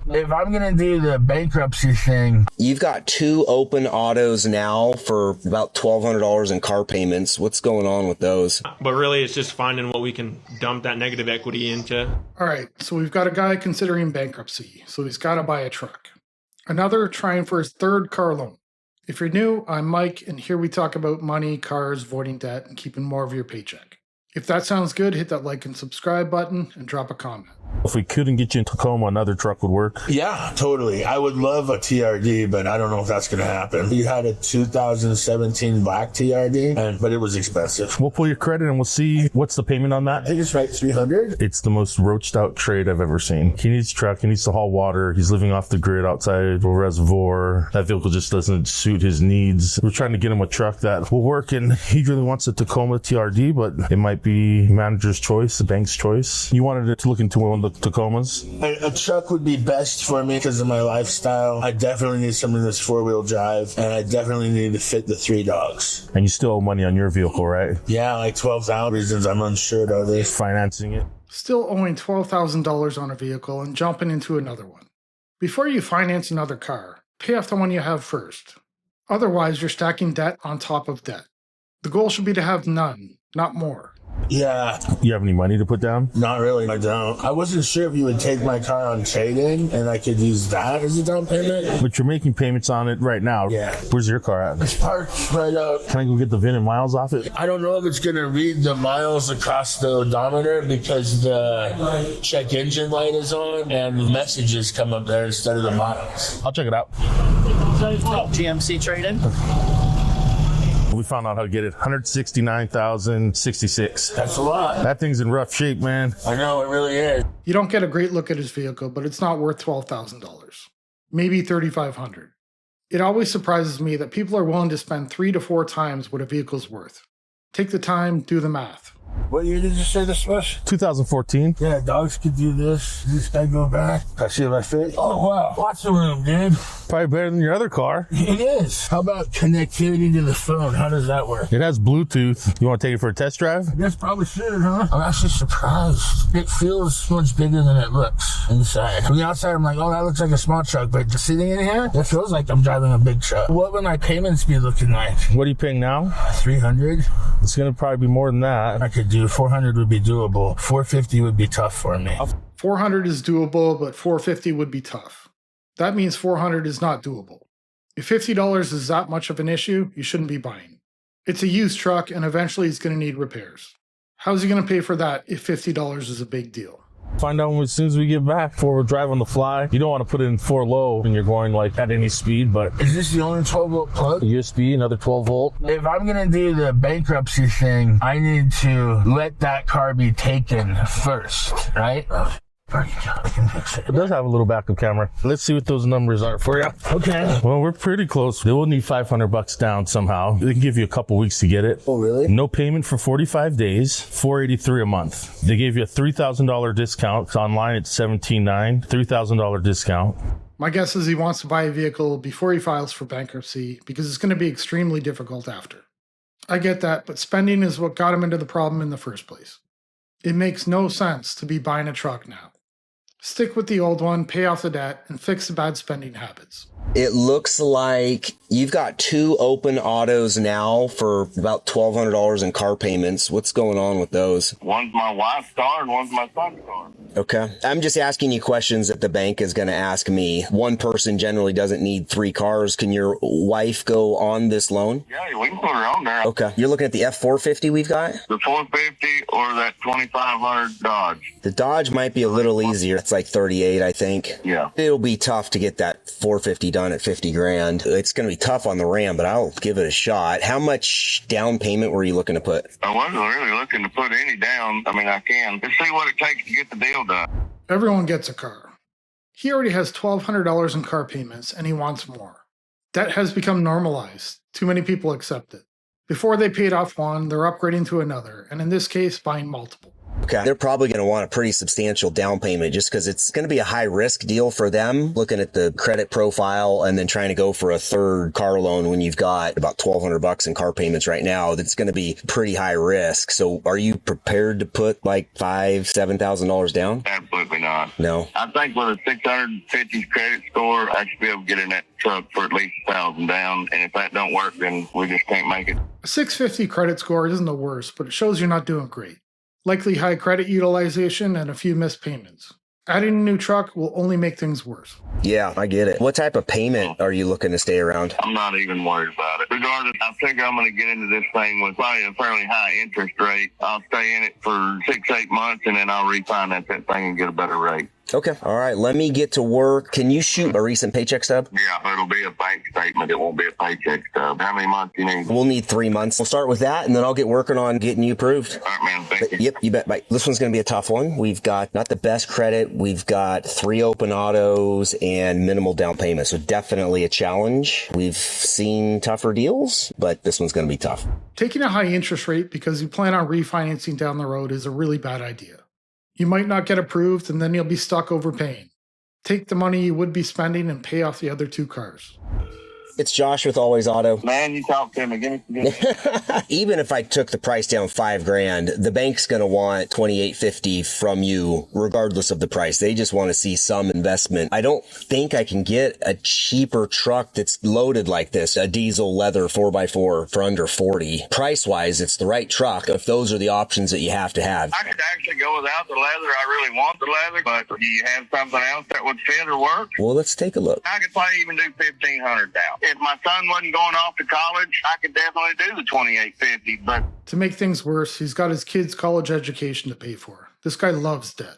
If I'm going to do the bankruptcy thing, You've got 2 open autos now for about $1,200 in car payments. What's going on with those? But really, it's just finding what we can dump that negative equity into. All right, so we've got a guy considering bankruptcy, so he's got to buy a truck. Another trying for his 3rd car loan. If you're new, I'm Mike, and here we talk about money, cars, avoiding debt, and keeping more of your paycheck. If that sounds good, hit that like and subscribe button and drop a comment. If we couldn't get you in Tacoma, another truck would work. yeah, totally. I would love a TRD, but I don't know if that's going to happen. You had a 2017 black TRD, but it was expensive. We'll pull your credit and we'll see what's the payment on I that. think it's right 300. It's the most roached out trade I've ever seen. He needs a truck. He needs to haul water. He's living off the grid outside a reservoir. That vehicle just doesn't suit his needs. We're trying to get him a truck that will work, and he really wants a Tacoma TRD, but it might be manager's choice, the bank's choice. You wanted it to look into one of the Tacomas. A truck would be best for me because of my lifestyle. I definitely need something that's 4-wheel drive, and I definitely need to fit the 3 dogs. And you still owe money on your vehicle, right? Yeah, like 12,000 reasons I'm unsure of this. Financing it. Still owing $12,000 on a vehicle and jumping into another one. Before you finance another car, pay off the one you have first. Otherwise, you're stacking debt on top of debt. The goal should be to have none, not more. Yeah, You have any money to put down? not really. I don't. I wasn't sure if you would take my car on trade-in and I could use that as a down payment. But you're making payments on it right now. Yeah. Where's your car at? It's parked right up. Can I go get the VIN and miles off it? I don't know if it's going to read the miles across the odometer because the check engine light is on and the messages come up there instead of the miles. I'll check it out. GMC trade-in. We found out how to get it. 169,066. That's a lot. That thing's in rough shape, man. I know, it really is. You don't get a great look at his vehicle, but it's not worth $12,000. Maybe $3,500. It always surprises me that people are willing to spend 3 to 4 times what a vehicle's worth. Take the time, do the math. What year did you say this was? 2014. Yeah, dogs could do this. This guy go back. I see if I fit. Oh, wow. Watch the room, dude. Probably better than your other car. It is. How about connectivity to the phone? How does that work? It has Bluetooth. You want to take it for a test drive? I guess probably should, huh? I'm actually surprised. It feels much bigger than it looks inside. From the outside, I'm like, oh, that looks like a small truck. But just sitting in here, it feels like I'm driving a big truck. What would my payments be looking like? What are you paying now? 300. It's going to probably be more than that. I could do 400 would be doable. 450 would be tough for me. 400 is doable, but 450 would be tough. That means 400 is not doable. If $50 is that much of an issue, you shouldn't be buying. It's a used truck, and eventually it's going to need repairs. How's he going to pay for that if $50 is a big deal? Find out as soon as we get back. 4-wheel drive on the fly. You don't want to put it in 4 low when you're going like at any speed, but Is this the only 12-volt plug? USB, another 12 volt. If I'm going to do the bankruptcy thing, I need to let that car be taken first, right? I can fix it. It does have a little backup camera. Let's see what those numbers are for you. Okay. Well, we're pretty close. They will need $500 down somehow. They can give you a couple weeks to get it. Oh, really? No payment for 45 days, $483 a month. They gave you a $3,000 discount. It's online, it's $17,900, $3,000 discount. My guess is he wants to buy a vehicle before he files for bankruptcy because it's going to be extremely difficult after. I get that, but spending is what got him into the problem in the first place. It makes no sense to be buying a truck now. Stick with the old one, pay off the debt, and fix the bad spending habits. It looks like you've got 2 open autos now for about $1,200 in car payments. What's going on with those? One's my wife's car and one's my son's car. Okay. I'm just asking you questions that the bank is going to ask me. One person generally doesn't need 3 cars. Can your wife go on this loan? Yeah, we can put her on there. Okay. You're looking at the F450 we've got? The 450 or that 2500 Dodge. The Dodge might be a little easier. It's like 38, I think. Yeah. It'll be tough to get that 450 done at 50 grand. It's going to be tough on the Ram, but I'll give it a shot. How much down payment were you looking to put? I wasn't really looking to put any down. I mean, I can. Let's see what it takes to get the deal done. Everyone gets a car. He already has $1,200 in car payments, and he wants more. Debt has become normalized. Too many people accept it. Before they paid off one, they're upgrading to another, and in this case, buying multiple. Okay. They're probably going to want a pretty substantial down payment just because it's going to be a high risk deal for them, looking at the credit profile and then trying to go for a third car loan when you've got about $1,200 in car payments right now. That's going to be pretty high risk. So are you prepared to put like $5,000, $7,000 down? Absolutely not. No. I think with a 650 credit score, I should be able to get in that truck for at least 1,000 down. And if that don't work, then we just can't make it. A 650 credit score isn't the worst, but it shows you're not doing great. Likely high credit utilization and a few missed payments. Adding a new truck will only make things worse. Yeah, I get it. What type of payment are you looking to stay around? I'm not even worried about it. Regardless, I think I'm going to get into this thing with probably a fairly high interest rate. I'll stay in it for 6-8 months, and then I'll refinance that thing and get a better rate. Okay. All right. Let me get to work. Can you shoot a recent paycheck stub? Yeah, it'll be a bank statement. It won't be a paycheck stub. How many months do you need? We'll need 3 months. We'll start with that, and then I'll get working on getting you approved. All right, man. Thank you. Yep, you bet. Bye. This one's going to be a tough one. We've got not the best credit. We've got 3 open autos and minimal down payment. So definitely a challenge. We've seen tougher deals, but this one's going to be tough. Taking a high interest rate because you plan on refinancing down the road is a really bad idea. You might not get approved, and then you'll be stuck overpaying. Take the money you would be spending and pay off the other 2 cars. It's Josh with Always Auto. Man, you talk to me. Give me. Even if I took the price down $5,000, the bank's going to want $2,850 from you, regardless of the price. They just want to see some investment. I don't think I can get a cheaper truck that's loaded like this, a diesel leather 4x4 for under $40. Price-wise, it's the right truck if those are the options that you have to have. I could actually go without the leather. I really want the leather, but do you have something else that would fit or work? Well, let's take a look. I could probably even do $1,500 down. If my son wasn't going off to college, I could definitely do the $2,850. But To make things worse, he's got his kid's college education to pay for. This guy loves debt.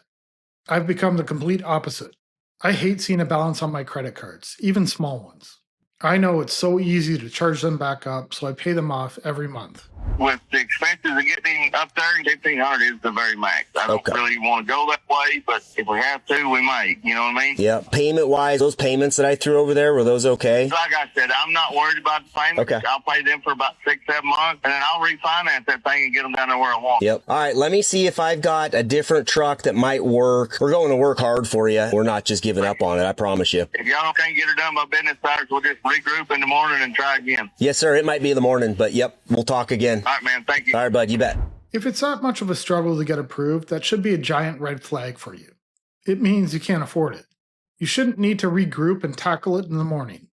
I've become the complete opposite. I hate seeing a balance on my credit cards, even small ones. I know it's so easy to charge them back up, so I pay them off every month. with the expenses of getting up there, $1,500 is the very max. I don't really want to go that way, but if we have to, we might. You know what I mean? Yeah. Payment-wise, those payments that I threw over there, were those okay? Like I said, I'm not worried about the payments. Okay. I'll pay them for about 6-7 months, and then I'll refinance that thing and get them down there where I want. Yep. All right, let me see if I've got a different truck that might work. We're going to work hard for you. We're not just giving up on it, I promise you. If y'all can't get it done by business hours, we'll just regroup in the morning and try again. Yes, sir. It might be in the morning, but yep, we'll talk again. All right, man. Thank you. All right, bud. You bet. If it's not much of a struggle to get approved, that should be a giant red flag for you. It means you can't afford it. You shouldn't need to regroup and tackle it in the morning.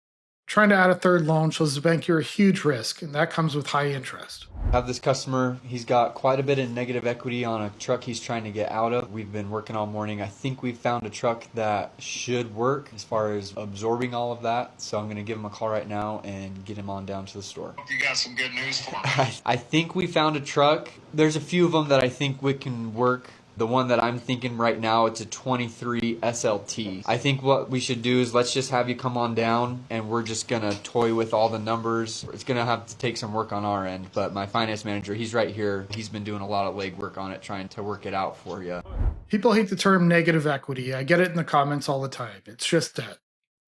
Trying to add a third loan shows the bank you're a huge risk, and that comes with high interest. I have this customer, he's got quite a bit of negative equity on a truck he's trying to get out of. We've been working all morning. I think we've found a truck that should work as far as absorbing all of that. So I'm going to give him a call right now and get him on down to the store. You got some good news for me. I think we found a truck. There's a few of them that I think we can work. The one that I'm thinking right now, it's a 23 SLT. I think what we should do is let's just have you come on down and we're just going to toy with all the numbers. It's going to have to take some work on our end, but my finance manager, he's right here. He's been doing a lot of legwork on it, trying to work it out for you. People hate the term negative equity. I get it in the comments all the time. It's just debt.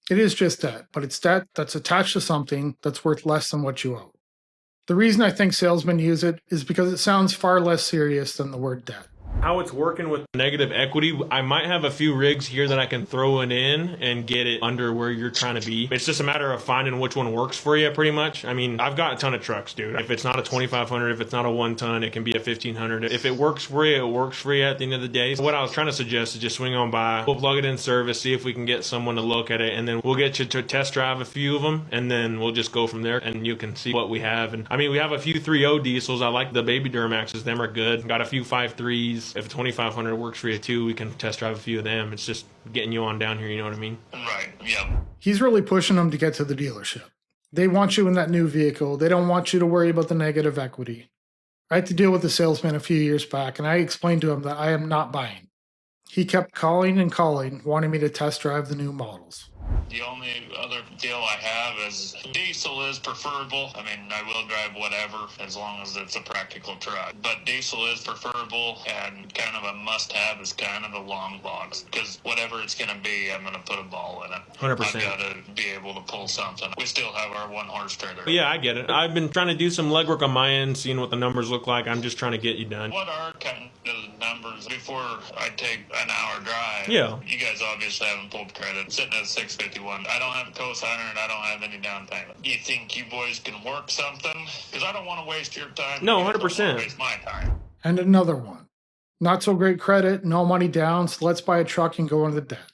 It is just debt, but it's debt that's attached to something that's worth less than what you owe. The reason I think salesmen use it is because it sounds far less serious than the word debt. How it's working with negative equity, I might have a few rigs here that I can throw it in and get it under where you're trying to be. It's just a matter of finding which one works for you, pretty much. I mean, I've got a ton of trucks, dude. If it's not a 2,500, if it's not a 1 ton, it can be a 1,500. If it works for you, it works for you at the end of the day. So what I was trying to suggest is just swing on by. We'll plug it in service, see if we can get someone to look at it, and then we'll get you to test drive a few of them, and then we'll just go from there, and you can see what we have. And I mean, we have a few 3.0 diesels. I like the baby Duramaxes. Them are good. Got a few 5.3s. If 2,500 works for you too, we can test drive a few of them. It's just getting you on down here, you know what I mean? Right, yep. He's really pushing them to get to the dealership. They want you in that new vehicle. They don't want you to worry about the negative equity. I had to deal with a salesman a few years back, and I explained to him that I am not buying. He kept calling and calling, wanting me to test drive the new models. The only other deal I have is diesel is preferable. I mean, I will drive whatever as long as it's a practical truck. But diesel is preferable, and kind of a must-have is kind of the long box. Because whatever it's going to be, I'm going to put a ball in it. 100%. I've got to be able to pull something. We still have our 1-horse trailer. Yeah, I get it. I've been trying to do some legwork on my end, seeing what the numbers look like. I'm just trying to get you done. What are kind of numbers before I take an hour drive. Yeah. You guys obviously haven't pulled credit. Sitting at 651. I don't have a cosigner and I don't have any down payment. You think you boys can work something? Because I don't want to waste your time. No, You guys don't 100%. wanna waste my time. And another one. Not so great credit, no money down, so let's buy a truck and go into debt.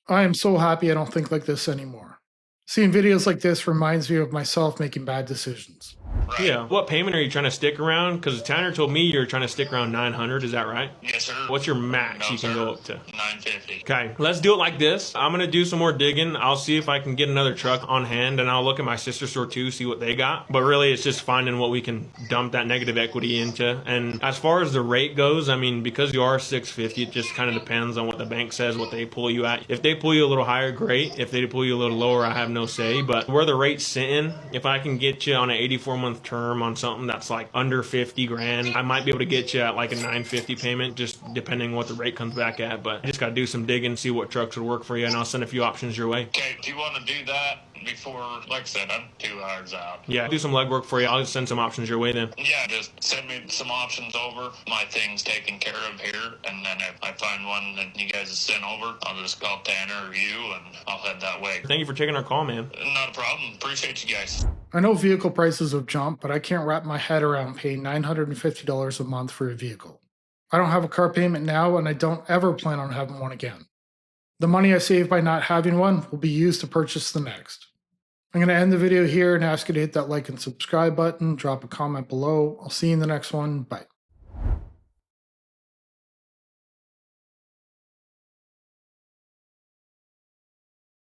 I am so happy I don't think like this anymore. Seeing videos like this reminds me of myself making bad decisions. Right. Yeah. What payment are you trying to stick around? Because Tanner told me you're trying to stick around 900. Is that right? Yes, sir. What's your max No, you can sir. go up to? 950. Okay, let's do it like this. I'm gonna do some more digging. I'll see if I can get another truck on hand, and I'll look at my sister store too, see what they got. But really, it's just finding what we can dump that negative equity into. And as far as the rate goes, I mean, because you are 650, it just kind of depends on what the bank says, what they pull you at. If they pull you a little higher, great. If they pull you a little lower, I have no say. But where the rate's sitting, if I can get you on an 84-month term on something that's like under 50 grand, I might be able to get you at like a 950 payment, just depending what the rate comes back at. But I just got to do some digging, see what trucks would work for you, and I'll send a few options your way. Okay, do you want to do that before, like I said, I'm 2 hours out. Yeah, do some legwork for you. I'll just send some options your way then. Yeah, just send me some options over. My thing's taken care of here, and then if I find one that you guys have sent over, I'll just call Tanner or you, and I'll head that way. Thank you for taking our call, man. Not a problem. Appreciate you guys. I know vehicle prices have jumped, but I can't wrap my head around paying $950 a month for a vehicle. I don't have a car payment now, and I don't ever plan on having one again. The money I save by not having one will be used to purchase the next. I'm going to end the video here and ask you to hit that like and subscribe button, drop a comment below. I'll see you in the next one. Bye.